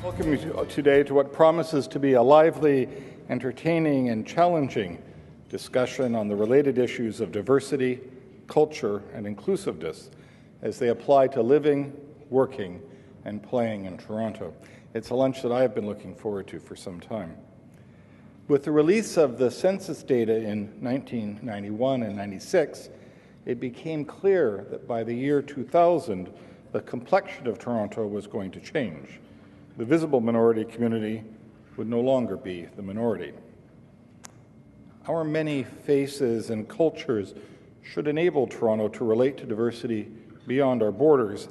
Welcome you today to what promises to be a lively, entertaining, and challenging discussion on the related issues of diversity, culture, and inclusiveness as they apply to living, working, and playing in Toronto. It's a lunch that I have been looking forward to for some time. With the release of the census data in 1991 and 96, it became clear that by the year 2000, the complexion of Toronto was going to change. The visible minority community would no longer be the minority. Our many faces and cultures should enable Toronto to relate to diversity beyond our borders,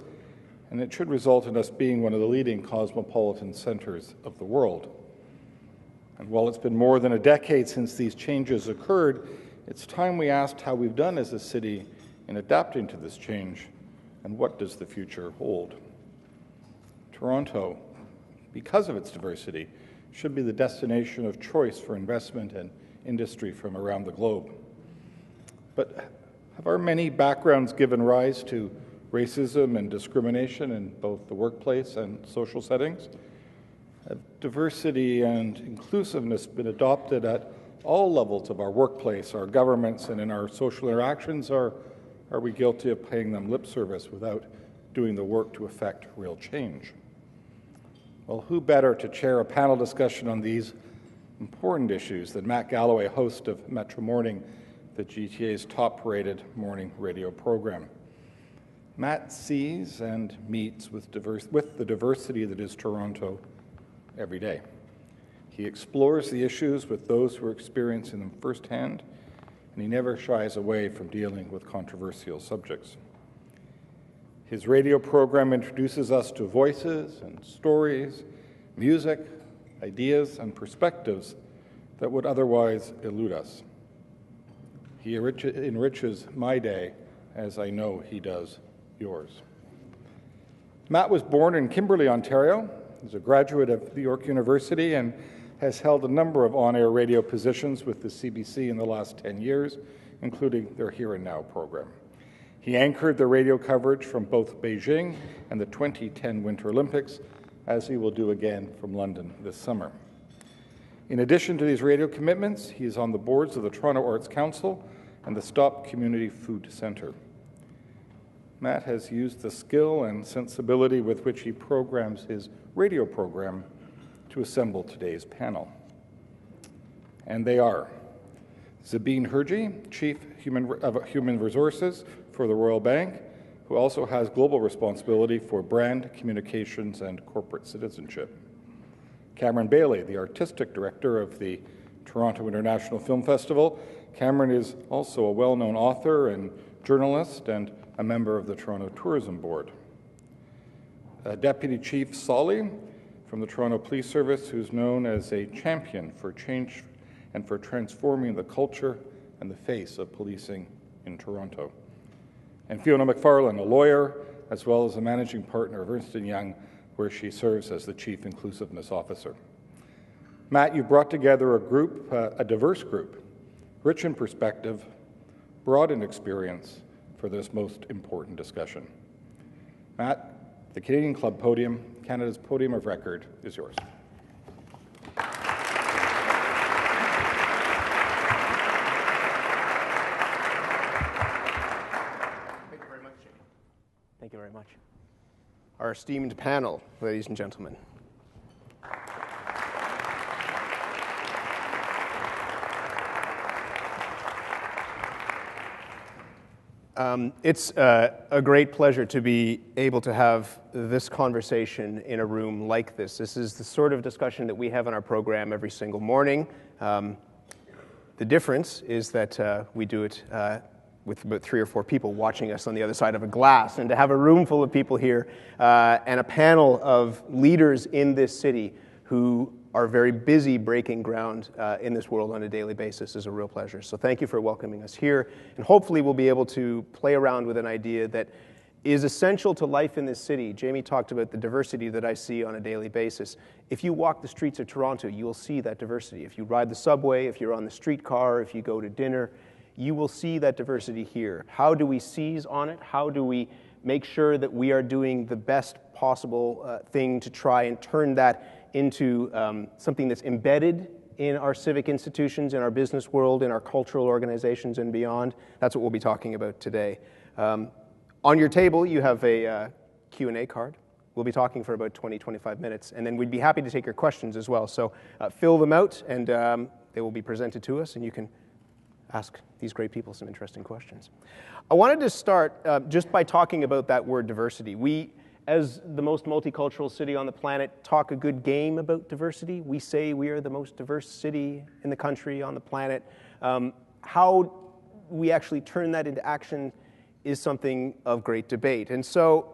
and it should result in us being one of the leading cosmopolitan centers of the world. And while it's been more than a decade since these changes occurred, it's time we asked how we've done as a city in adapting to this change, and what does the future hold? Toronto, because of its diversity, should be the destination of choice for investment and industry from around the globe. But have our many backgrounds given rise to racism and discrimination in both the workplace and social settings? Have diversity and inclusiveness been adopted at all levels of our workplace, our governments, and in our social interactions, or are we guilty of paying them lip service without doing the work to effect real change? Well, who better to chair a panel discussion on these important issues than Matt Galloway, host of Metro Morning, the GTA's top-rated morning radio program. Matt sees and meets with the diversity that is Toronto every day. He explores the issues with those who are experiencing them firsthand, and he never shies away from dealing with controversial subjects. His radio program introduces us to voices and stories, music, ideas, and perspectives that would otherwise elude us. He enriches my day, as I know he does yours. Matt was born in Kimberley, Ontario. He's a graduate of York University and has held a number of on-air radio positions with the CBC in the last 10 years, including their Here and Now program. He anchored the radio coverage from both Beijing and the 2010 Winter Olympics, as he will do again from London this summer. In addition to these radio commitments, he is on the boards of the Toronto Arts Council and the Stop Community Food Centre. Matt has used the skill and sensibility with which he programs his radio program to assemble today's panel. And they are Zabeen Hirji, Chief of Human Resources for the Royal Bank, who also has global responsibility for brand, communications, and corporate citizenship. Cameron Bailey, the Artistic Director of the Toronto International Film Festival. Cameron is also a well-known author and journalist and a member of the Toronto Tourism Board. Deputy Chief Sloly from the Toronto Police Service, who's known as a champion for change and for transforming the culture and the face of policing in Toronto. And Fiona MacFarlane, a lawyer, as well as a managing partner of Ernst & Young, where she serves as the Chief Inclusiveness Officer. Matt, you brought together a group, a diverse group, rich in perspective, broad in experience for this most important discussion. Matt, the Canadian Club podium, Canada's podium of record, is yours. Thank you very much. Our esteemed panel, ladies and gentlemen. It's a great pleasure to be able to have this conversation in a room like this. This is the sort of discussion that we have on our program every single morning. The difference is that we do it with about 3 or 4 people watching us on the other side of a glass, and to have a room full of people here and a panel of leaders in this city who are very busy breaking ground in this world on a daily basis is a real pleasure. So thank you for welcoming us here, and hopefully we'll be able to play around with an idea that is essential to life in this city. Jamie talked about the diversity that I see on a daily basis. If you walk the streets of Toronto, you will see that diversity. If you ride the subway, if you're on the streetcar, if you go to dinner, you will see that diversity here. How do we seize on it? How do we make sure that we are doing the best possible thing to try and turn that into something that's embedded in our civic institutions, in our business world, in our cultural organizations and beyond. That's what we'll be talking about today. On your table, you have a Q&A card. We'll be talking for about 20, 25 minutes, and then we'd be happy to take your questions as well. So fill them out, and they will be presented to us, and you can ask these great people some interesting questions. I wanted to start just by talking about that word diversity. We, as the most multicultural city on the planet, talk a good game about diversity. We say we are the most diverse city in the country, on the planet. How we actually turn that into action is something of great debate. And so,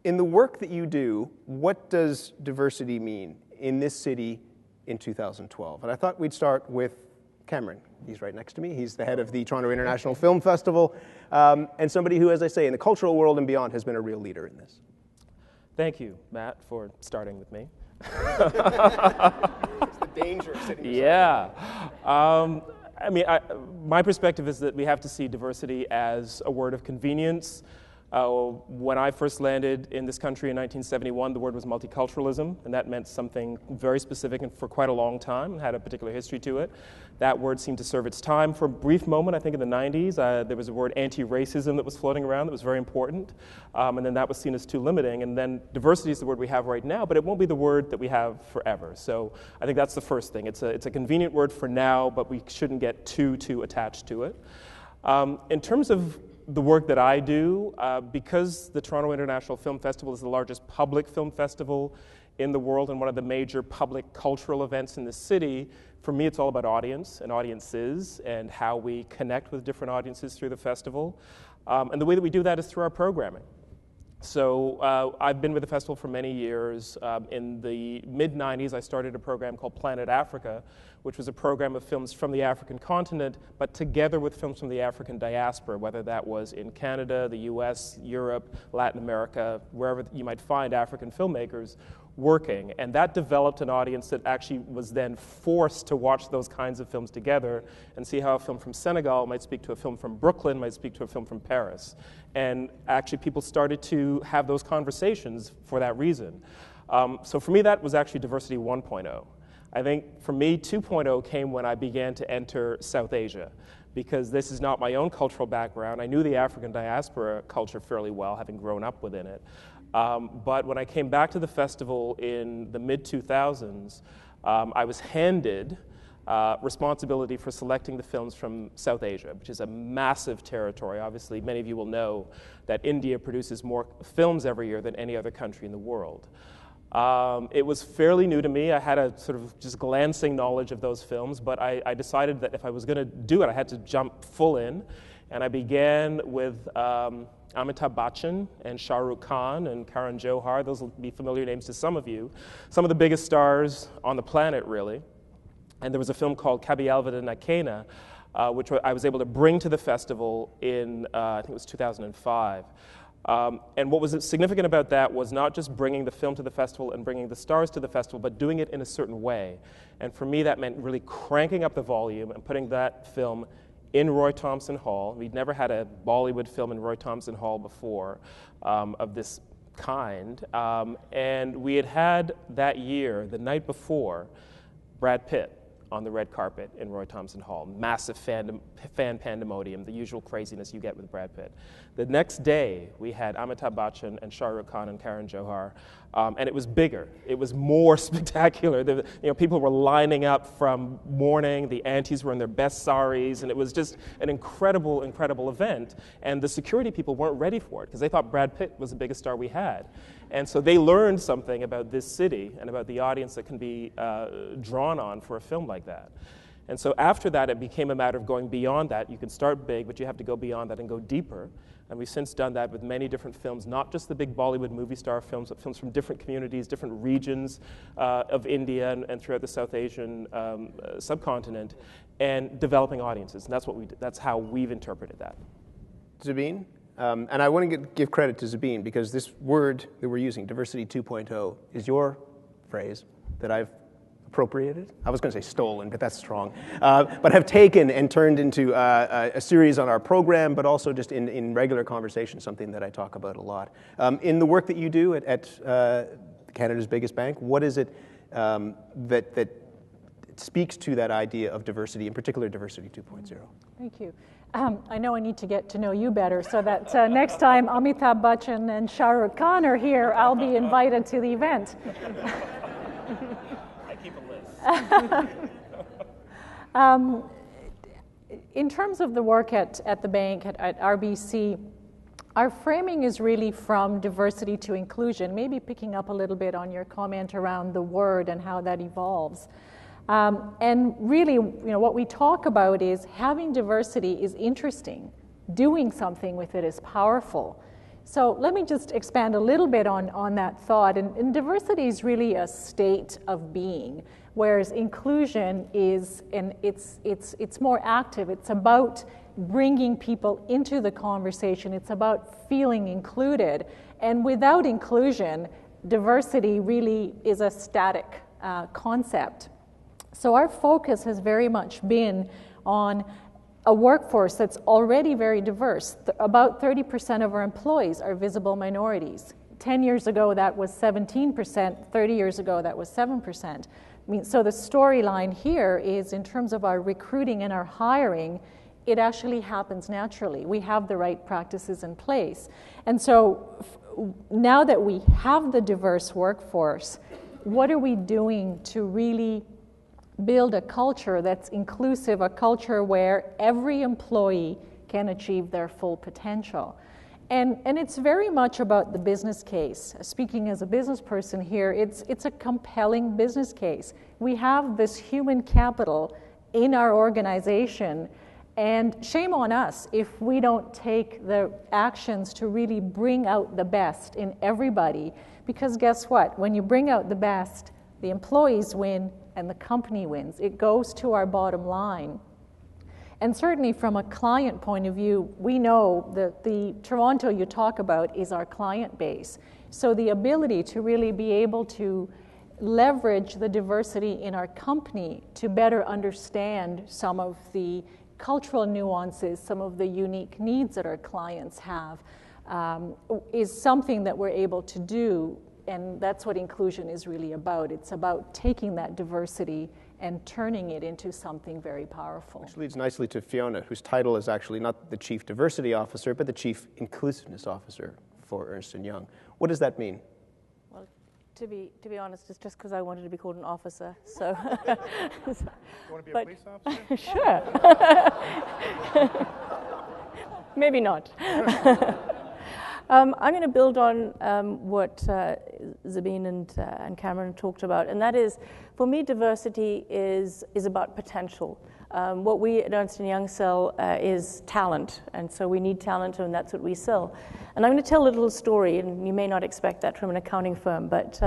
in the work that you do, what does diversity mean in this city in 2012? And I thought we'd start with Cameron. He's right next to me. He's the head of the Toronto International Film Festival, and somebody who, as I say, in the cultural world and beyond, has been a real leader in this. Thank you, Matt, for starting with me. It's the danger of sitting beside Yeah. I mean, my perspective is that we have to see diversity as a word of convenience. When I first landed in this country in 1971, the word was multiculturalism, and that meant something very specific and for quite a long time, had a particular history to it. That word seemed to serve its time for a brief moment. I think in the 90s, there was a word anti-racism that was floating around that was very important, and then that was seen as too limiting. And then diversity is the word we have right now, but it won't be the word that we have forever. So I think that's the first thing. It's a convenient word for now, but we shouldn't get too attached to it. In terms of the work that I do, because the Toronto International Film Festival is the largest public film festival in the world and one of the major public cultural events in the city, for me it's all about audience and audiences and how we connect with different audiences through the festival. And the way that we do that is through our programming. So I've been with the festival for many years. In the mid-90s, I started a program called Planet Africa, which was a program of films from the African continent, but together with films from the African diaspora, whether that was in Canada, the US, Europe, Latin America, wherever you might find African filmmakers working. And that developed an audience that actually was then forced to watch those kinds of films together and see how a film from Senegal might speak to a film from Brooklyn, might speak to a film from Paris. And actually people started to have those conversations for that reason. So for me, that was actually diversity 1.0. I think for me, 2.0 came when I began to enter South Asia, because this is not my own cultural background. I knew the African diaspora culture fairly well, having grown up within it. But when I came back to the festival in the mid-2000s, I was handed responsibility for selecting the films from South Asia, which is a massive territory. Obviously, many of you will know that India produces more films every year than any other country in the world. It was fairly new to me. I had a sort of just glancing knowledge of those films, but I decided that if I was going to do it, I had to jump full in. And I began with Amitabh Bachchan and Shah Rukh Khan and Karan Johar. Those will be familiar names to some of you. Some of the biggest stars on the planet, really. And there was a film called Kabialvada Nakena, which I was able to bring to the festival in, I think it was 2005. And what was significant about that was not just bringing the film to the festival and bringing the stars to the festival, but doing it in a certain way. And for me, that meant really cranking up the volume and putting that film in Roy Thomson Hall. We'd never had a Bollywood film in Roy Thomson Hall before of this kind. And we had that year, the night before, Brad Pitt on the red carpet in Roy Thomson Hall. Massive fan pandemonium, the usual craziness you get with Brad Pitt. The next day, we had Amitabh Bachchan and Shah Rukh Khan and Karan Johar, and it was bigger. It was more spectacular. People were lining up from morning. The aunties were in their best saris, and it was just an incredible, incredible event. And the security people weren't ready for it because they thought Brad Pitt was the biggest star we had. And so they learned something about this city and about the audience that can be drawn on for a film like that. And so after that, it became a matter of going beyond that. You can start big, but you have to go beyond that and go deeper. And we've since done that with many different films, not just the big Bollywood movie star films, but films from different communities, different regions of India and throughout the South Asian subcontinent, and developing audiences. And that's what that's how we've interpreted that. Zabeen? And I want to give credit to Zabeen, because this word that we're using, diversity 2.0, is your phrase that I've appropriated. I was going to say stolen, but that's strong. But have taken and turned into a series on our program, but also just in regular conversation, something that I talk about a lot. In the work that you do at Canada's biggest bank, what is it that speaks to that idea of diversity, in particular diversity 2.0? Thank you. I know I need to get to know you better so that next time Amitabh Bachchan and Shah Rukh Khan are here, I'll be invited to the event. I keep a list. In terms of the work at the bank, at RBC, our framing is really from diversity to inclusion, maybe picking up a little bit on your comment around the word and how that evolves. And really, what we talk about is having diversity is interesting. Doing something with it is powerful. So let me just expand a little bit on that thought. And diversity is really a state of being, whereas inclusion is, and it's more active. It's about bringing people into the conversation. It's about feeling included. And without inclusion, diversity really is a static concept. So our focus has very much been on a workforce that's already very diverse. About 30% of our employees are visible minorities. 10 years ago, that was 17%. 30 years ago, that was 7%. So the storyline here is, in terms of our recruiting and our hiring, it actually happens naturally. We have the right practices in place. And so now that we have the diverse workforce, what are we doing to really build a culture that's inclusive, a culture where every employee can achieve their full potential? And it's very much about the business case. Speaking as a business person here, it's a compelling business case. We have this human capital in our organization, and shame on us if we don't take the actions to really bring out the best in everybody. Because guess what? When you bring out the best, the employees win and the company wins. It goes to our bottom line. And certainly from a client point of view, we know that the Toronto you talk about is our client base. So the ability to really be able to leverage the diversity in our company to better understand some of the cultural nuances, some of the unique needs that our clients have, is something that we're able to do. And that's what inclusion is really about. It's about taking that diversity and turning it into something very powerful. Which leads nicely to Fiona, whose title is actually not the Chief Diversity Officer, but the Chief Inclusiveness Officer for Ernst & Young. What does that mean? Well, to be honest, it's just because I wanted to be called an officer. So. You want to be a police officer? Sure. Maybe not. I'm going to build on what Zabeen and Cameron talked about, and that is, for me, diversity is about potential. What we at Ernst & Young sell is talent, and so we need talent, and that's what we sell. And I'm going to tell a little story, and you may not expect that from an accounting firm, but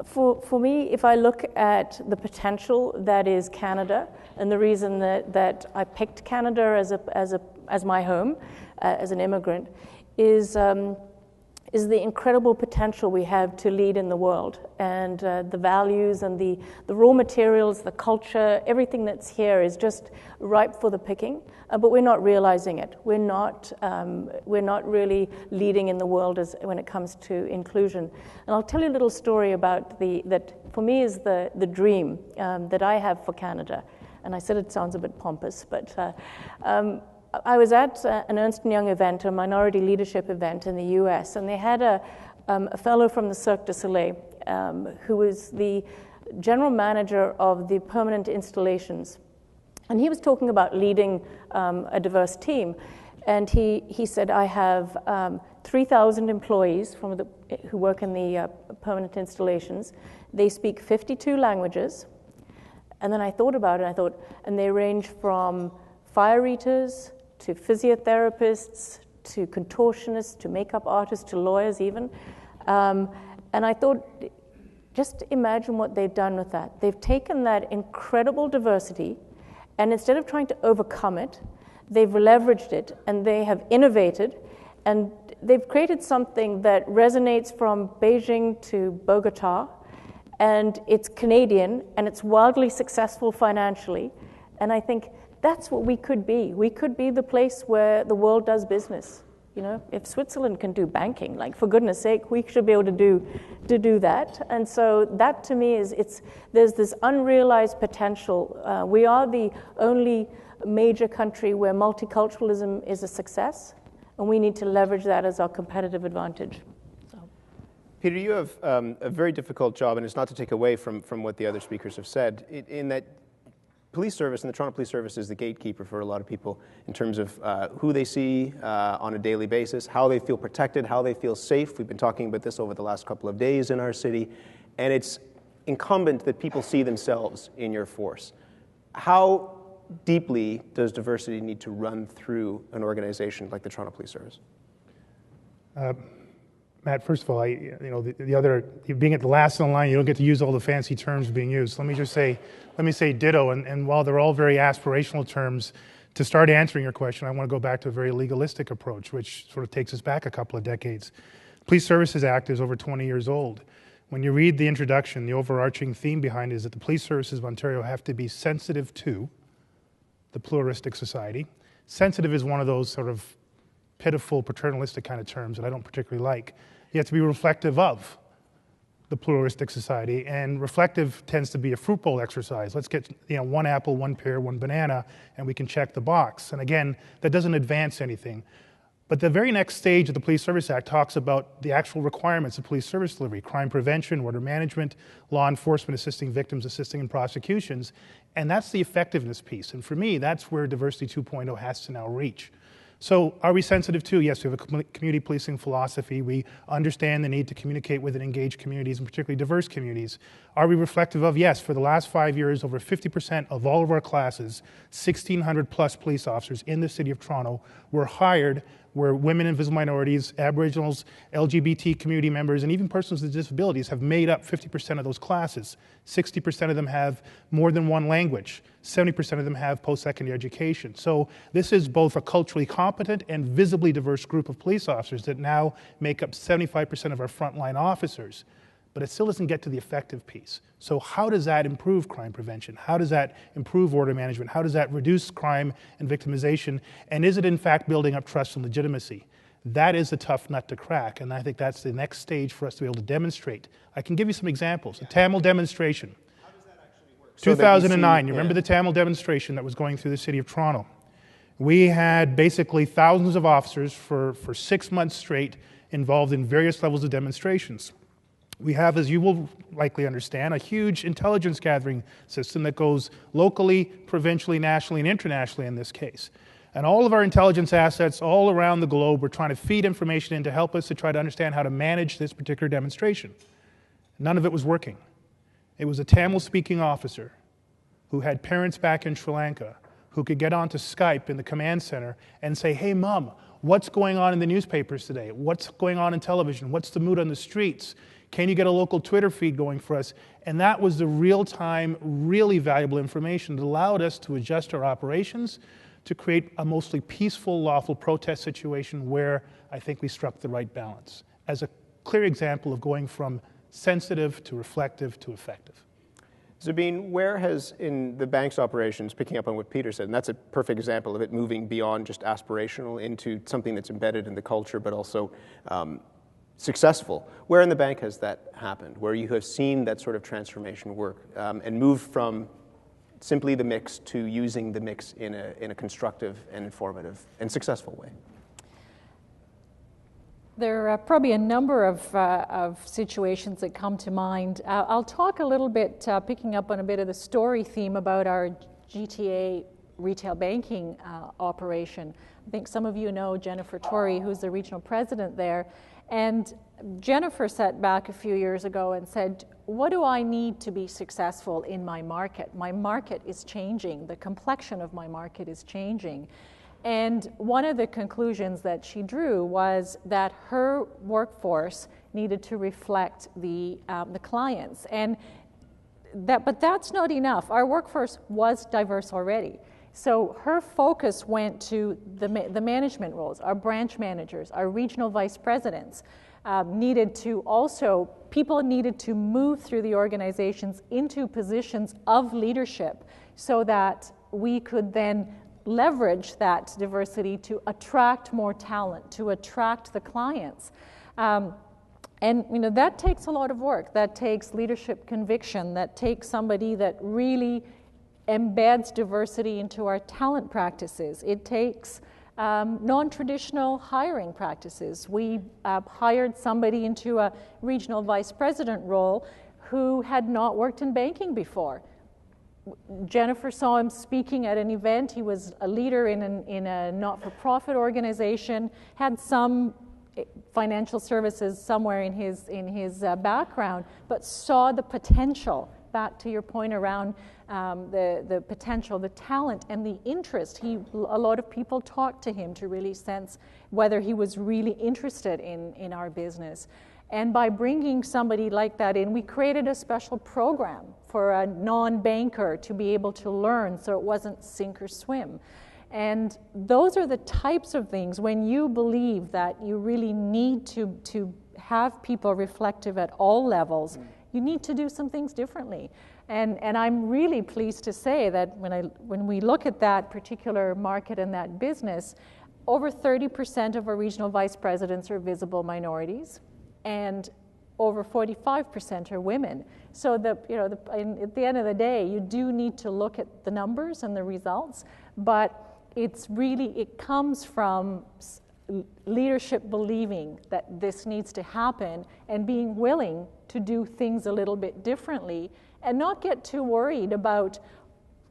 for me, if I look at the potential that is Canada, and the reason that I picked Canada as my home, as an immigrant, is the incredible potential we have to lead in the world, and the values and the raw materials, the culture, everything that's here is just ripe for the picking, but we're not realizing it. We're not really leading in the world when it comes to inclusion. And I'll tell you a little story about that for me is the dream that I have for Canada. And I said it sounds a bit pompous, but I was at an Ernst & Young event, a minority leadership event in the US, and they had a fellow from the Cirque du Soleil who was the general manager of the permanent installations. And he was talking about leading a diverse team. And he said, I have 3,000 employees who work in the permanent installations. They speak 52 languages. And then I thought about it, and they range from fire eaters to physiotherapists, to contortionists, to makeup artists, to lawyers even. And I thought, just imagine what they've done with that. They've taken that incredible diversity, and instead of trying to overcome it, they've leveraged it, and they have innovated, and they've created something that resonates from Beijing to Bogota, and it's Canadian, and it's wildly successful financially. And I think that's what we could be. We could be the place where the world does business. You know, if Switzerland can do banking, like, for goodness sake, we should be able to do that. And so that, to me, there's this unrealized potential. We are the only major country where multiculturalism is a success, and we need to leverage that as our competitive advantage. Peter, you have a very difficult job, and it's not to take away from what the other speakers have said, in that police service, and the Toronto Police Service is the gatekeeper for a lot of people in terms of who they see on a daily basis, how they feel protected, how they feel safe. We've been talking about this over the last couple of days in our city, and it's incumbent that people see themselves in your force. How deeply does diversity need to run through an organization like the Toronto Police Service? Matt, first of all, the other, being at the last in line, you don't get to use all the fancy terms being used. Let me say ditto, and while they're all very aspirational terms, to start answering your question, I want to go back to a very legalistic approach, which sort of takes us back a couple of decades. Police Services Act is over 20 years old. When you read the introduction, the overarching theme behind it is that the police services of Ontario have to be sensitive to the pluralistic society. Sensitive is one of those sort of pitiful, paternalistic kind of terms that I don't particularly like. You have to be reflective of the pluralistic society, and reflective tends to be a fruit bowl exercise. Let's get one apple, one pear, one banana, and we can check the box. And again, that doesn't advance anything. But the very next stage of the Police Service Act talks about the actual requirements of police service delivery: crime prevention, order management, law enforcement, assisting victims, assisting in prosecutions, and that's the effectiveness piece. And for me, that's where Diversity 2.0 has to now reach. So are we sensitive to? Yes, we have a community policing philosophy. We understand the need to communicate with and engage communities, and particularly diverse communities. Are we reflective of? Yes, for the last 5 years, over 50% of all of our classes, 1,600 plus police officers in the City of Toronto, were hired where women and visible minorities, Aboriginals, LGBT community members, and even persons with disabilities have made up 50% of those classes. 60% of them have more than one language. 70% of them have post-secondary education. So this is both a culturally competent and visibly diverse group of police officers that now make up 75% of our frontline officers. But it still doesn't get to the effective piece. So how does that improve crime prevention? How does that improve order management? How does that reduce crime and victimization? And is it in fact building up trust and legitimacy? That is a tough nut to crack, and I think that's the next stage for us to be able to demonstrate. I can give you some examples. A Tamil demonstration. How does that actually work? 2009, you remember the Tamil demonstration that was going through the City of Toronto? We had basically thousands of officers for 6 months straight involved in various levels of demonstrations. We have, as you will likely understand, a huge intelligence gathering system that goes locally, provincially, nationally, and internationally in this case. And all of our intelligence assets all around the globe were trying to feed information in to help us to try to understand how to manage this particular demonstration. None of it was working. It was a Tamil-speaking officer who had parents back in Sri Lanka who could get onto Skype in the command center and say, "Hey, Mom, what's going on in the newspapers today? What's going on in television? What's the mood on the streets? Can you get a local Twitter feed going for us?" And that was the real-time, really valuable information that allowed us to adjust our operations to create a mostly peaceful, lawful protest situation where I think we struck the right balance as a clear example of going from sensitive to reflective to effective. Zabeen, where has, in the bank's operations, picking up on what Peter said, and that's a perfect example of it moving beyond just aspirational into something that's embedded in the culture, but also successful. Where in the bank has that happened, where you have seen that sort of transformation work and move from simply the mix to using the mix in a constructive and informative and successful way? There are probably a number of situations that come to mind. I'll talk a little bit, picking up on a bit of the story theme about our GTA retail banking operation. I think some of you know Jennifer Torrey, who's the regional president there. And Jennifer sat back a few years ago and said, what do I need to be successful in my market? My market is changing. The complexion of my market is changing. And one of the conclusions that she drew was that her workforce needed to reflect the clients. But that's not enough. Our workforce was diverse already. So her focus went to the management roles, our branch managers, our regional vice presidents, people needed to move through the organizations into positions of leadership so that we could then leverage that diversity to attract more talent, to attract the clients. And that takes a lot of work. That takes leadership conviction. That takes somebody that really embeds diversity into our talent practices. It takes non-traditional hiring practices. We hired somebody into a regional vice president role who had not worked in banking before. Jennifer saw him speaking at an event. He was a leader in a not-for-profit organization, had some financial services somewhere in his background, but saw the potential. Back to your point around the potential, the talent, and the interest. A lot of people talked to him to really sense whether he was really interested in our business. And by bringing somebody like that in, we created a special program for a non-banker to be able to learn, so it wasn't sink or swim. And those are the types of things, when you believe that you really need to have people reflective at all levels, you need to do some things differently. And I'm really pleased to say that when we look at that particular market and that business, over 30% of our regional vice presidents are visible minorities, and over 45% are women. So at the end of the day, you do need to look at the numbers and the results, but it comes from leadership believing that this needs to happen and being willing to do things a little bit differently and not get too worried about,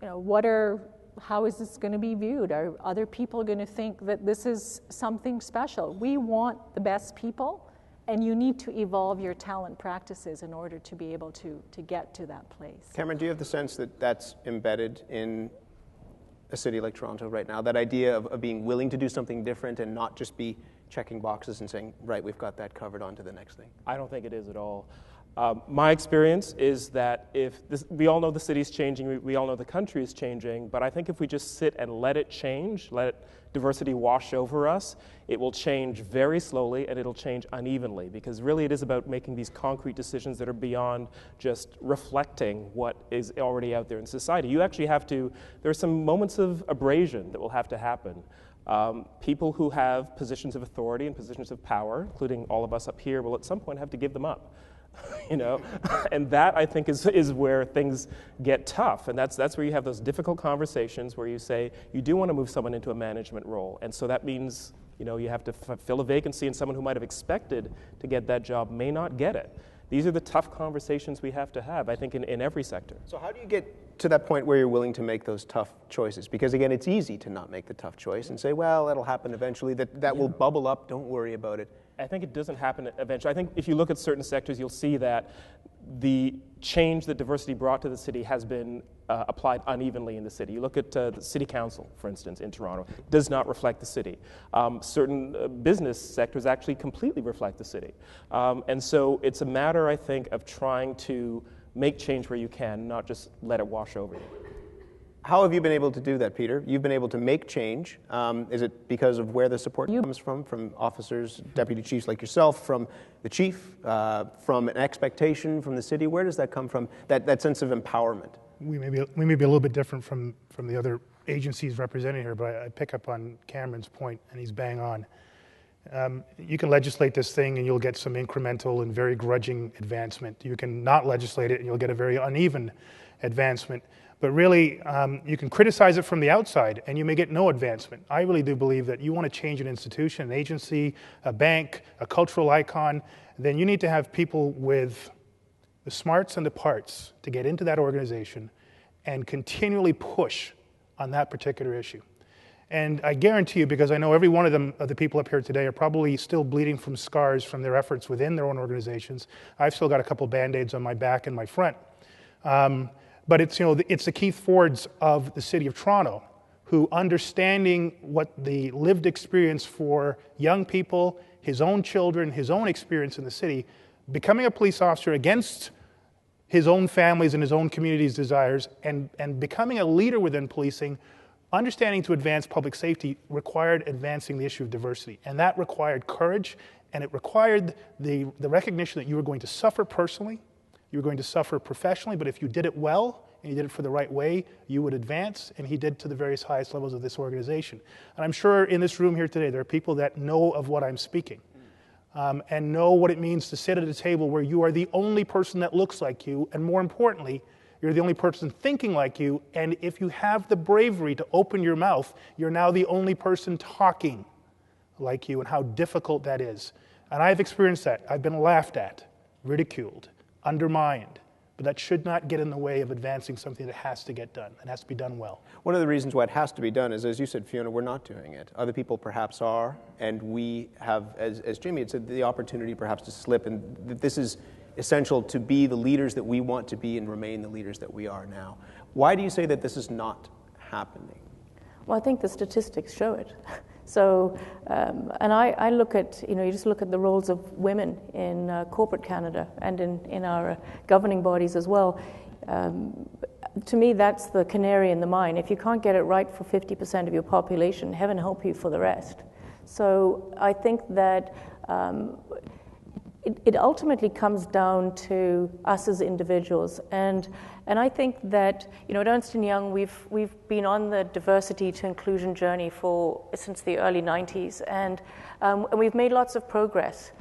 how is this going to be viewed? Are other people going to think that this is something special? We want the best people, and you need to evolve your talent practices in order to be able to get to that place. Cameron, do you have the sense that that's embedded in a city like Toronto right now, that idea of being willing to do something different and not just be checking boxes and saying, right, we've got that covered, on to the next thing? I don't think it is at all. My experience is that we all know the city's changing, we all know the country is changing, but I think if we just sit and let it change, let diversity wash over us, it will change very slowly and it'll change unevenly, because really it is about making these concrete decisions that are beyond just reflecting what is already out there in society. You actually have to, there are some moments of abrasion that will have to happen. People who have positions of authority and positions of power, including all of us up here, will at some point have to give them up. And that, I think, is where things get tough, and that's where you have those difficult conversations where you say you do want to move someone into a management role, and so that means you have to fill a vacancy, and someone who might have expected to get that job may not get it. These are the tough conversations we have to have, I think, in every sector. So how do you get to that point where you're willing to make those tough choices? Because again, it's easy to not make the tough choice and say, well, that'll happen eventually, that will bubble up, don't worry about it. I think it doesn't happen eventually. I think if you look at certain sectors, you'll see that the change that diversity brought to the city has been applied unevenly in the city. You look at the city council, for instance, in Toronto, does not reflect the city. Certain business sectors actually completely reflect the city. And so it's a matter, I think, of trying to make change where you can, not just let it wash over you. How have you been able to do that, Peter? You've been able to make change. Is it because of where the support comes from officers, deputy chiefs like yourself, from the chief, from an expectation from the city? Where does that come from, that sense of empowerment? We may be a little bit different from the other agencies represented here, but I pick up on Cameron's point, and he's bang on. You can legislate this thing and you'll get some incremental and very grudging advancement. You can not legislate it and you'll get a very uneven advancement. But really, you can criticize it from the outside and you may get no advancement. I really do believe that you want to change an institution, an agency, a bank, a cultural icon, then you need to have people with the smarts and the parts to get into that organization and continually push on that particular issue. And I guarantee you, because I know every one of the people up here today are probably still bleeding from scars from their efforts within their own organizations. I've still got a couple Band-Aids on my back and my front. But it's the Keith Fords of the City of Toronto who, understanding what the lived experience for young people, his own children, his own experience in the city, becoming a police officer against his own family's and his own community's desires, and becoming a leader within policing, understanding to advance public safety required advancing the issue of diversity. And that required courage, and it required the recognition that you were going to suffer personally, you were going to suffer professionally, but if you did it well, and you did it for the right way, you would advance, and he did to the various highest levels of this organization. And I'm sure in this room here today, there are people that know of what I'm speaking, and know what it means to sit at a table where you are the only person that looks like you, and more importantly, you're the only person thinking like you, and if you have the bravery to open your mouth, you're now the only person talking like you, and how difficult that is. And I've experienced that. I've been laughed at, ridiculed, undermined, but that should not get in the way of advancing something that has to get done. It has to be done well. One of the reasons why it has to be done is, as you said, Fiona, we're not doing it. Other people perhaps are, and we have, as Jamie had said, the opportunity perhaps to slip, and this is essential to be the leaders that we want to be and remain the leaders that we are now. Why do you say that this is not happening? Well, I think the statistics show it. So, and I look at, you just look at the roles of women in corporate Canada and in our governing bodies as well. To me, that's the canary in the mine. If you can't get it right for 50% of your population, heaven help you for the rest. So I think that it ultimately comes down to us as individuals, and I think that at Ernst & Young we've been on the diversity to inclusion journey since the early 90s, and we've made lots of progress.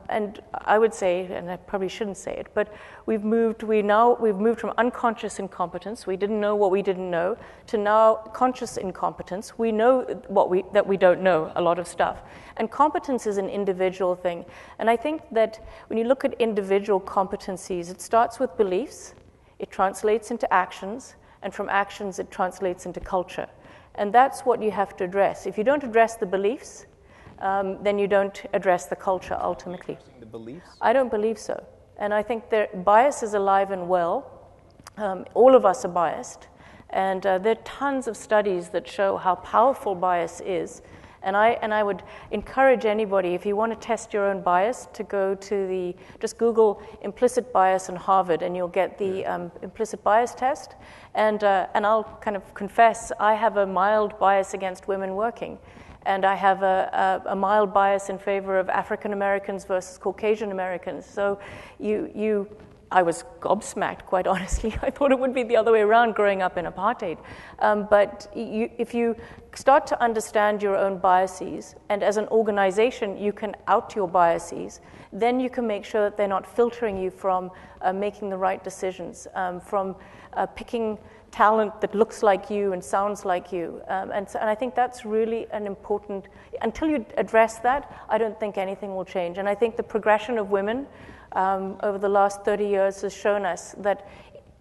And I would say, and I probably shouldn't say it, but we've moved from unconscious incompetence, we didn't know what we didn't know, to now conscious incompetence. We know that we don't know a lot of stuff. And competence is an individual thing. And I think that when you look at individual competencies, it starts with beliefs, it translates into actions, and from actions it translates into culture. And that's what you have to address. If you don't address the beliefs, then you don't address the culture ultimately. The beliefs? I don't believe so. And I think bias is alive and well. All of us are biased. And there are tons of studies that show how powerful bias is. And I would encourage anybody, if you want to test your own bias, to go to just Google implicit bias in Harvard, and you'll get the implicit bias test. And I'll kind of confess, I have a mild bias against women working. And I have a mild bias in favor of African Americans versus Caucasian Americans. So I was gobsmacked, quite honestly. I thought it would be the other way around growing up in apartheid. But if you start to understand your own biases, and as an organization you can out your biases, then you can make sure that they're not filtering you from making the right decisions, from picking talent that looks like you and sounds like you. And I think that's really an important, until you address that, I don't think anything will change. And I think the progression of women over the last 30 years has shown us that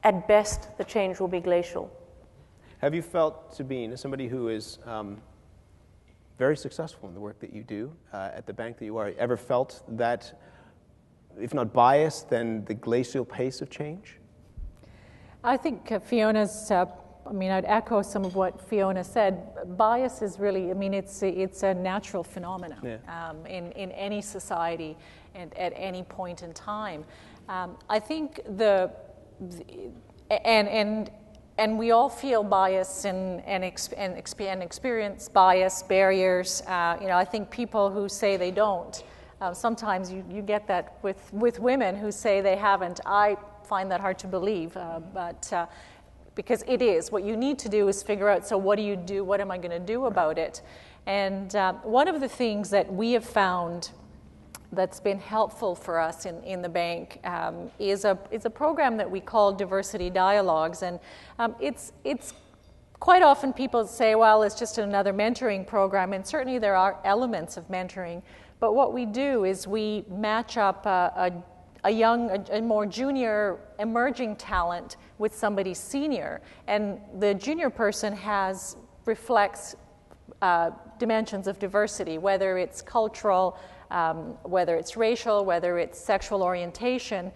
at best the change will be glacial. Have you felt, Zabeen, as somebody who is very successful in the work that you do at the bank that you are, ever felt that, if not biased, then the glacial pace of change? I think Fiona's, I'd echo some of what Fiona said. Bias is really, it's a natural phenomenon in any society and at any point in time. I think and we all feel bias and experience bias, barriers. I think people who say they don't, sometimes you get that with women who say they haven't. I find that hard to believe, but because it is. What you need to do is figure out, so what do you do? What am I going to do about it? And one of the things that we have found that's been helpful for us in the bank is a program that we call Diversity Dialogues. And it's quite often people say, well, it's just another mentoring program, and certainly there are elements of mentoring. But what we do is we match up a more junior emerging talent with somebody senior, and the junior person reflects dimensions of diversity, whether it's cultural, whether it's racial, whether it's sexual orientation.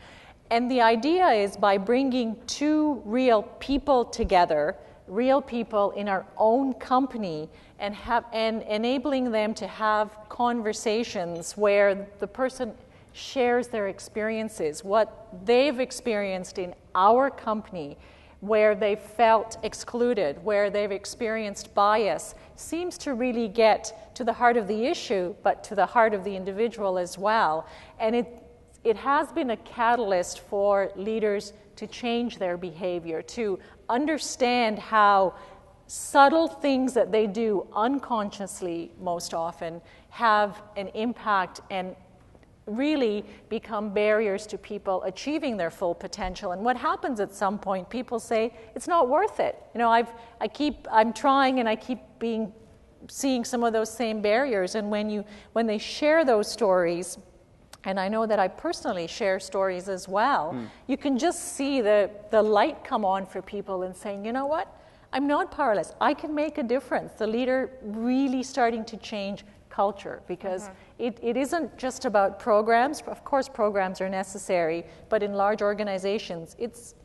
And the idea is, by bringing two real people together, real people in our own company, and enabling them to have conversations where the person shares their experiences, what they've experienced in our company, where they've felt excluded, where they've experienced bias, seems to really get to the heart of the issue, but to the heart of the individual as well. And it has been a catalyst for leaders to change their behavior, to understand how subtle things that they do unconsciously most often have an impact and really become barriers to people achieving their full potential. And what happens at some point, people say, it's not worth it. You know, I'm trying and I keep seeing some of those same barriers. And when they share those stories, and I know that I personally share stories as well, you can just see the light come on for people and saying, you know what, I'm not powerless. I can make a difference. The leader really starting to change culture, because it isn't just about programs. Of course, programs are necessary, but in large organizations, it's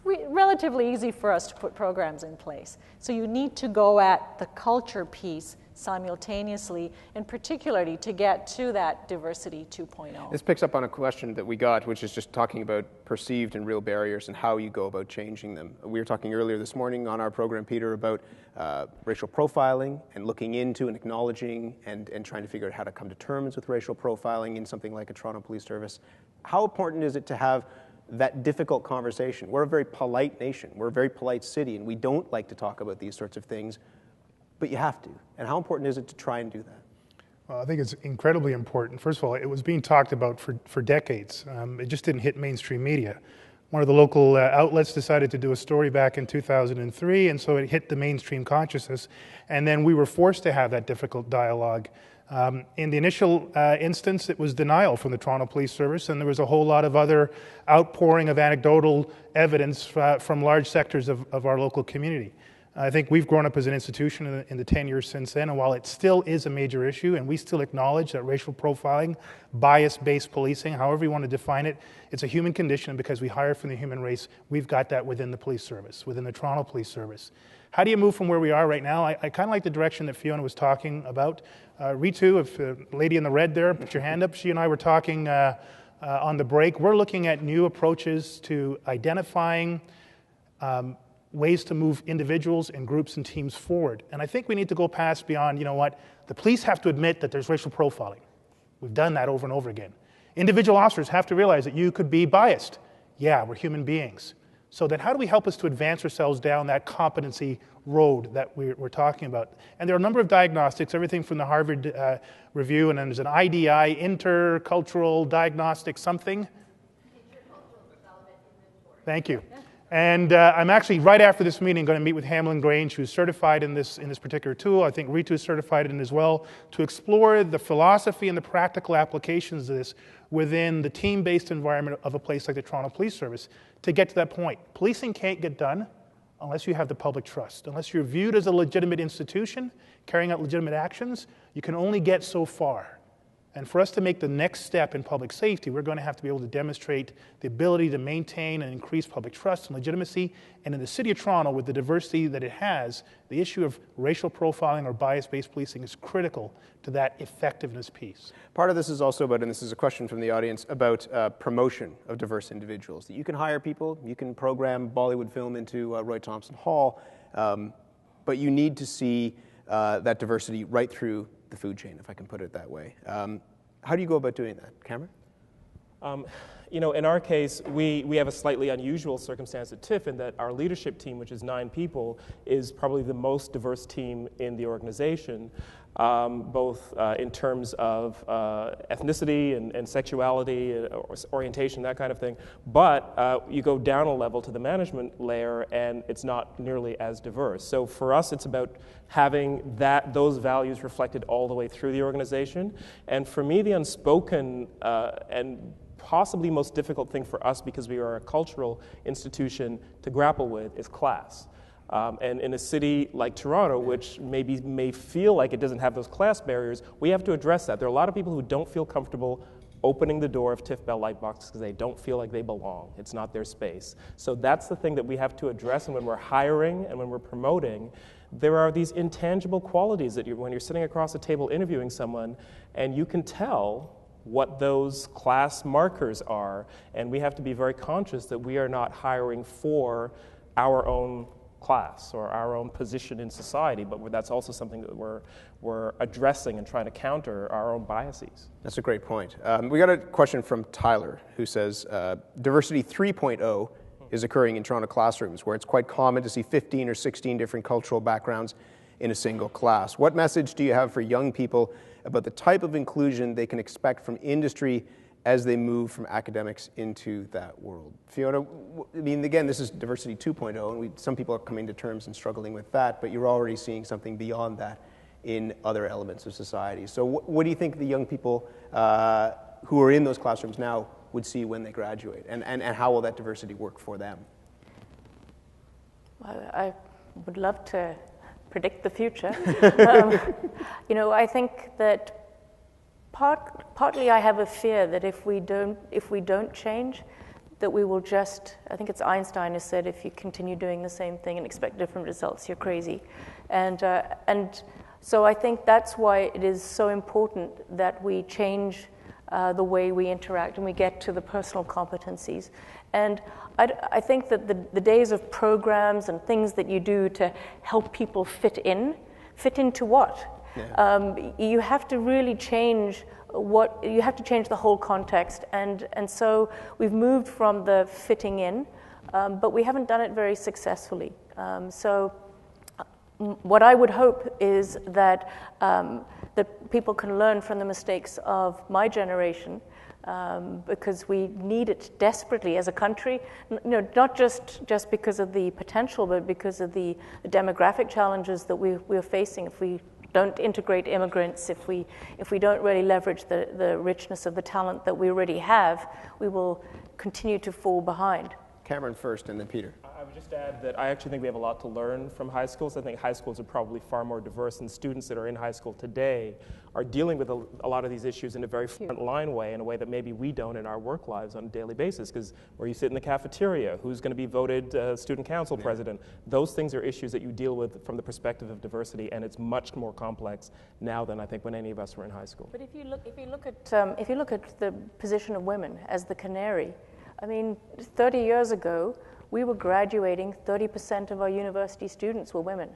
relatively easy for us to put programs in place. So you need to go at the culture piece simultaneously, and particularly to get to that diversity 2.0. This picks up on a question that we got, which is just talking about perceived and real barriers and how you go about changing them. We were talking earlier this morning on our program, Peter, about racial profiling and looking into and acknowledging and trying to figure out how to come to terms with racial profiling in something like a Toronto Police Service. How important is it to have that difficult conversation? We're a very polite nation. We're a very polite city, and we don't like to talk about these sorts of things, but you have to. And how important is it to try and do that? Well, I think it's incredibly important. First of all, it was being talked about for decades. It just didn't hit mainstream media. One of the local outlets decided to do a story back in 2003, and so it hit the mainstream consciousness. And then we were forced to have that difficult dialogue. In the initial instance, it was denial from the Toronto Police Service, and there was a whole lot of other outpouring of anecdotal evidence from large sectors of our local community. I think we've grown up as an institution in the 10 years since then, and while it still is a major issue, and we still acknowledge that racial profiling, bias-based policing, however you want to define it, it's a human condition, and because we hire from the human race, we've got that within the police service, within the Toronto Police Service. How do you move from where we are right now? I kind of like the direction that Fiona was talking about. Ritu, if lady in the red there, put your hand up. She and I were talking on the break. We're looking at new approaches to identifying ways to move individuals and groups and teams forward. And I think we need to go past beyond, you know what, the police have to admit that there's racial profiling. We've done that over and over again. Individual officers have to realize that you could be biased. Yeah, we're human beings. So then how do we help us to advance ourselves down that competency road that we're talking about? And there are a number of diagnostics, everything from the Harvard review, and then there's an IDI, intercultural diagnostic something. Thank you. And I'm actually, right after this meeting, going to meet with Hamlin Grange, who's certified in this particular tool. I think Ritu is certified in it as well, to explore the philosophy and the practical applications of this within the team-based environment of a place like the Toronto Police Service to get to that point. Policing can't get done unless you have the public trust. Unless you're viewed as a legitimate institution, carrying out legitimate actions, you can only get so far. And for us to make the next step in public safety, we're going to have to be able to demonstrate the ability to maintain and increase public trust and legitimacy. And in the City of Toronto, with the diversity that it has, the issue of racial profiling or bias-based policing is critical to that effectiveness piece. Part of this is also about, and this is a question from the audience, about promotion of diverse individuals. That you can hire people, you can program Bollywood film into Roy Thompson Hall, but you need to see that diversity right through the food chain, if I can put it that way. How do you go about doing that? Cameron? You know, in our case, we have a slightly unusual circumstance at TIFF in that our leadership team, which is 9 people, is probably the most diverse team in the organization, both in terms of ethnicity and sexuality, orientation, that kind of thing. But you go down a level to the management layer, and it's not nearly as diverse. So for us, it's about having those values reflected all the way through the organization. And for me, the unspoken and possibly most difficult thing for us, because we are a cultural institution to grapple with, is class. And in a city like Toronto, which may feel like it doesn't have those class barriers, we have to address that. There are a lot of people who don't feel comfortable opening the door of TIFF Bell Lightbox because they don't feel like they belong. It's not their space. So that's the thing that we have to address. And when we're hiring and when we're promoting, there are these intangible qualities that when you're sitting across a table interviewing someone, and you can tell what those class markers are, and we have to be very conscious that we are not hiring for our own class or our own position in society, but that's also something that we're addressing and trying to counter our own biases. That's a great point. We got a question from Tyler who says, diversity 3.0 is occurring in Toronto classrooms where it's quite common to see 15 or 16 different cultural backgrounds in a single class. What message do you have for young people about the type of inclusion they can expect from industry as they move from academics into that world? Fiona, I mean, again, this is diversity 2.0, and some people are coming to terms and struggling with that, but you're already seeing something beyond that in other elements of society. So what do you think the young people who are in those classrooms now would see when they graduate, and how will that diversity work for them? Well, I would love to predict the future. I think that partly I have a fear that if we don't change, that we will just, I think it's Einstein who said, if you continue doing the same thing and expect different results, you're crazy. And so I think that's why it is so important that we change the way we interact and we get to the personal competencies. And I think that the days of programs and things that you do to help people fit into what? Yeah. You have to really change you have to change the whole context. And so we've moved from the fitting in, but we haven't done it very successfully. So what I would hope is that people can learn from the mistakes of my generation, because we need it desperately as a country, not just because of the potential, but because of the demographic challenges that we're facing. If we don't integrate immigrants, if we don't really leverage the richness of the talent that we already have, we will continue to fall behind. Cameron first, and then Peter. I would just add that I actually think we have a lot to learn from high schools. I think high schools are probably far more diverse, and students that are in high school today are dealing with a lot of these issues in a very frontline way, in a way that maybe we don't in our work lives on a daily basis, because where you sit in the cafeteria, who's going to be voted student council president, those things are issues that you deal with from the perspective of diversity, and it's much more complex now than I think when any of us were in high school. But if you look at the position of women as the canary, I mean, 30 years ago, we were graduating, 30% of our university students were women.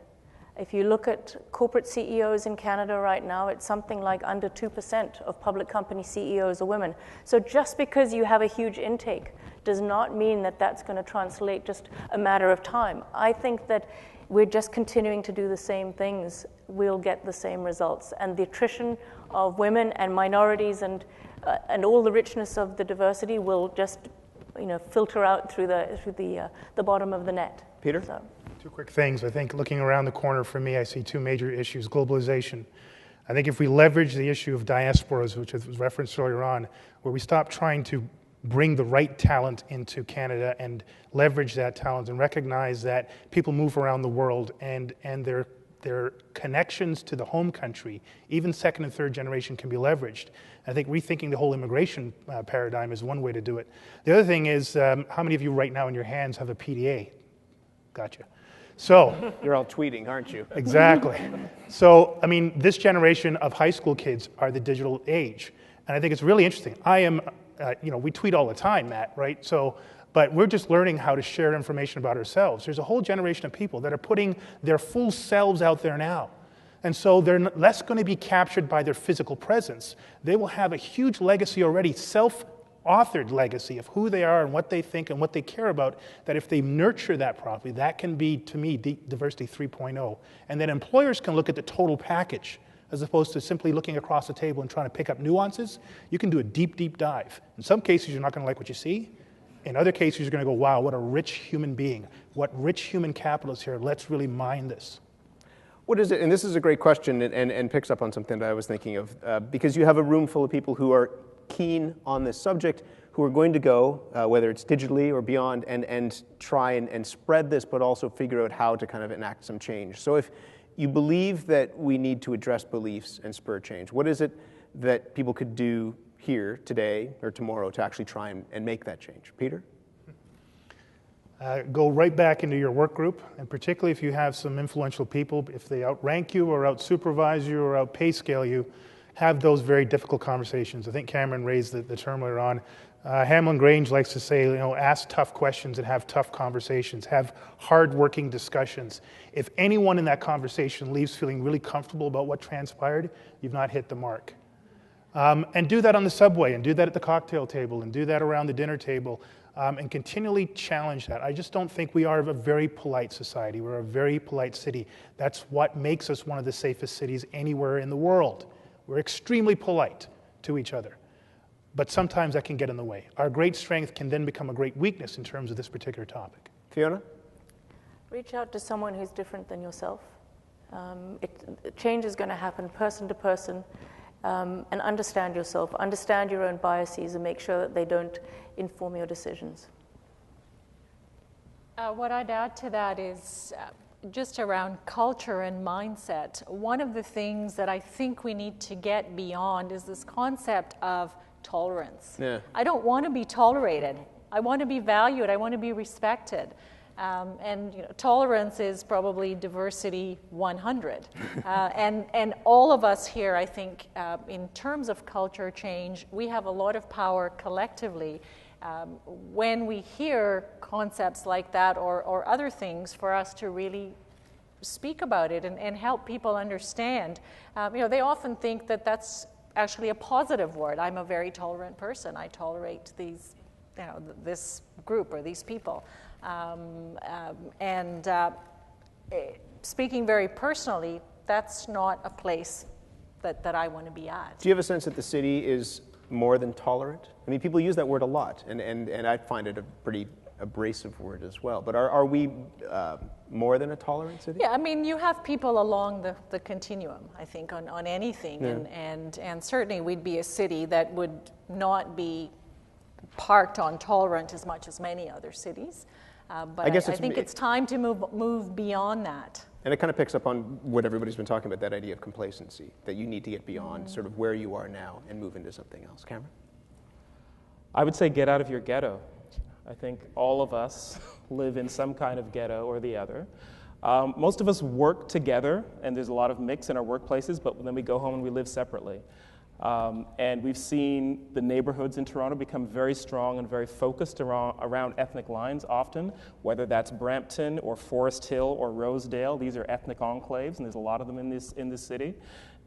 If you look at corporate CEOs in Canada right now, it's something like under 2% of public company CEOs are women. So just because you have a huge intake does not mean that that's going to translate just a matter of time. I think that we're just continuing to do the same things, we'll get the same results. And the attrition of women and minorities and all the richness of the diversity will just filter out through the bottom of the net. Peter? So. Two quick things. I think looking around the corner for me, I see two major issues. Globalization. I think if we leverage the issue of diasporas, which was referenced earlier on, where we stop trying to bring the right talent into Canada and leverage that talent and recognize that people move around the world and their connections to the home country, even second and third generation, can be leveraged. I think rethinking the whole immigration paradigm is one way to do it. The other thing is, how many of you right now in your hands have a PDA? Gotcha. So you're all tweeting, aren't you? Exactly. So, I mean, this generation of high school kids are the digital age. And I think it's really interesting. I am, we tweet all the time, Matt, right? But we're just learning how to share information about ourselves. There's a whole generation of people that are putting their full selves out there now. And so they're less going to be captured by their physical presence. They will have a huge legacy already, self-authored legacy of who they are and what they think and what they care about, that if they nurture that properly, that can be, to me, diversity 3.0. And then employers can look at the total package as opposed to simply looking across the table and trying to pick up nuances. You can do a deep, deep dive. In some cases, you're not going to like what you see. In other cases, you're going to go, wow, what a rich human being. What rich human capital is here. Let's really mine this. What is it, and this is a great question and picks up on something that I was thinking of, because you have a room full of people who are keen on this subject, who are going to go, whether it's digitally or beyond, and try and spread this, but also figure out how to kind of enact some change. So if you believe that we need to address beliefs and spur change, what is it that people could do here today or tomorrow to actually try and make that change? Peter? Go right back into your work group, and particularly if you have some influential people, if they outrank you or out-supervise you or out-pay scale you, have those very difficult conversations. I think Cameron raised the term earlier on. Hamlin Grange likes to say, ask tough questions and have tough conversations, have hard-working discussions. If anyone in that conversation leaves feeling really comfortable about what transpired, you've not hit the mark. And do that on the subway, and do that at the cocktail table, and do that around the dinner table, and continually challenge that. I just don't think we are a very polite society. We're a very polite city. That's what makes us one of the safest cities anywhere in the world. We're extremely polite to each other. But sometimes that can get in the way. Our great strength can then become a great weakness in terms of this particular topic. Fiona? Reach out to someone who's different than yourself. Change is going to happen person to person. And understand yourself, understand your own biases, and make sure that they don't inform your decisions. What I'd add to that is just around culture and mindset. One of the things that I think we need to get beyond is this concept of tolerance. Yeah. I don't want to be tolerated. I want to be valued. I want to be respected. And tolerance is probably diversity 100. And all of us here, I think, in terms of culture change, we have a lot of power collectively when we hear concepts like that or other things for us to really speak about it and help people understand. They often think that that's actually a positive word. I'm a very tolerant person. I tolerate these, this group or these people. Speaking very personally, that's not a place that I want to be at. Do you have a sense that the city is more than tolerant? I mean, people use that word a lot, and I find it a pretty abrasive word as well. But are we more than a tolerant city? Yeah, I mean, you have people along the continuum, I think, on anything. Yeah. And certainly we'd be a city that would not be parked on tolerant as much as many other cities. But I think it's time to move beyond that. And it kind of picks up on what everybody's been talking about, that idea of complacency, that you need to get beyond sort of where you are now and move into something else. Cameron? I would say get out of your ghetto. I think all of us live in some kind of ghetto or the other. Most of us work together, and there's a lot of mix in our workplaces, but then we go home and we live separately. And we've seen the neighborhoods in Toronto become very strong and very focused around ethnic lines often, whether that's Brampton or Forest Hill or Rosedale. These are ethnic enclaves, and there's a lot of them in this city.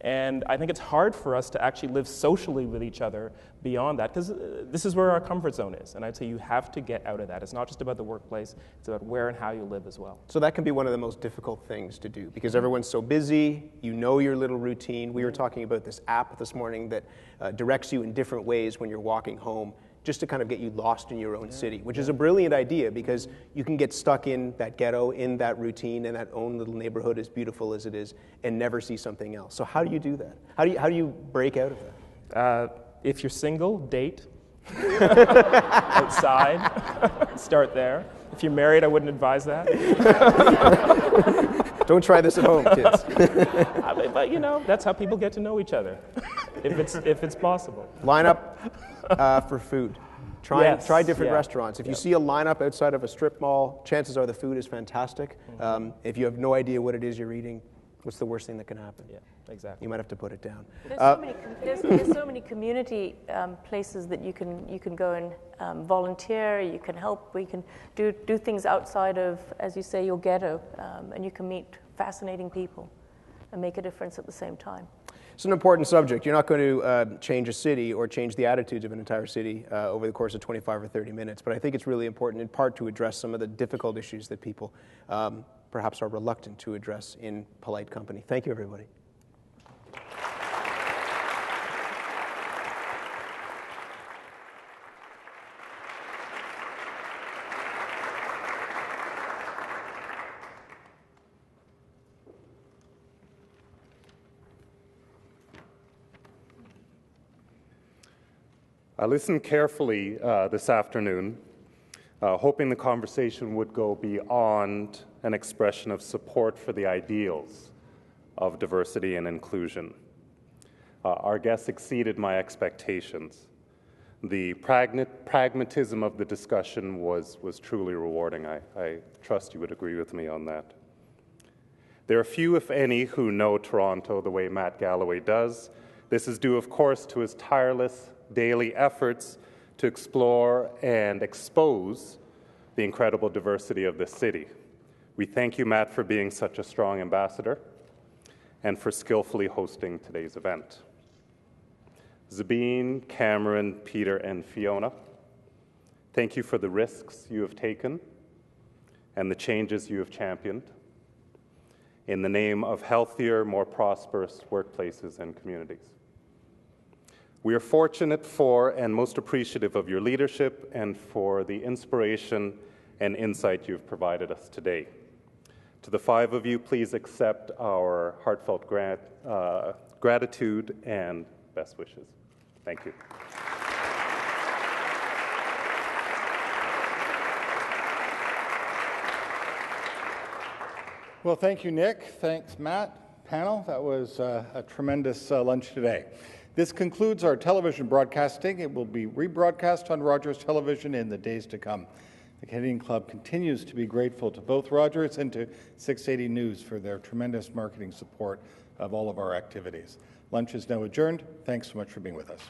And I think it's hard for us to actually live socially with each other beyond that, because this is where our comfort zone is. And I'd say you have to get out of that. It's not just about the workplace, it's about where and how you live as well. So that can be one of the most difficult things to do, because everyone's so busy, you know your little routine. We were talking about this app this morning that directs you in different ways when you're walking home, just to kind of get you lost in your own city, which is a brilliant idea, because you can get stuck in that ghetto, in that routine, and that own little neighborhood, as beautiful as it is, and never see something else. So how do you do that? How do you break out of that? If you're single, date outside. Start there. If you're married, I wouldn't advise that. Don't try this at home, kids. But that's how people get to know each other, if it's possible. Line up for food. Try different Yeah. restaurants. If you see a lineup outside of a strip mall, chances are the food is fantastic. If you have no idea what it is you're eating, what's the worst thing that can happen? Yeah, exactly. You might have to put it down. There's so many community places that you can go and volunteer. You can help. We can do things outside of, as you say, your ghetto, and you can meet fascinating people and make a difference at the same time. It's an important subject. You're not going to change a city or change the attitudes of an entire city over the course of 25 or 30 minutes, but I think it's really important in part to address some of the difficult issues that people perhaps are reluctant to address in polite company. Thank you, everybody. I listened carefully this afternoon, hoping the conversation would go beyond an expression of support for the ideals of diversity and inclusion. Our guests exceeded my expectations. The pragmatism of the discussion was truly rewarding. I trust you would agree with me on that. There are few, if any, who know Toronto the way Matt Galloway does, This is due, of course, to his tireless daily efforts to explore and expose the incredible diversity of this city. We thank you, Matt, for being such a strong ambassador and for skillfully hosting today's event. Zabeen, Cameron, Peter, and Fiona, thank you for the risks you have taken and the changes you have championed in the name of healthier, more prosperous workplaces and communities. We are fortunate for and most appreciative of your leadership and for the inspiration and insight you've provided us today. To the five of you, please accept our heartfelt gratitude and best wishes. Thank you. Well, thank you, Nick. Thanks, Matt. Panel, that was a tremendous lunch today. This concludes our television broadcasting. It will be rebroadcast on Rogers Television in the days to come. The Canadian Club continues to be grateful to both Rogers and to 680 News for their tremendous marketing support of all of our activities. Lunch is now adjourned. Thanks so much for being with us.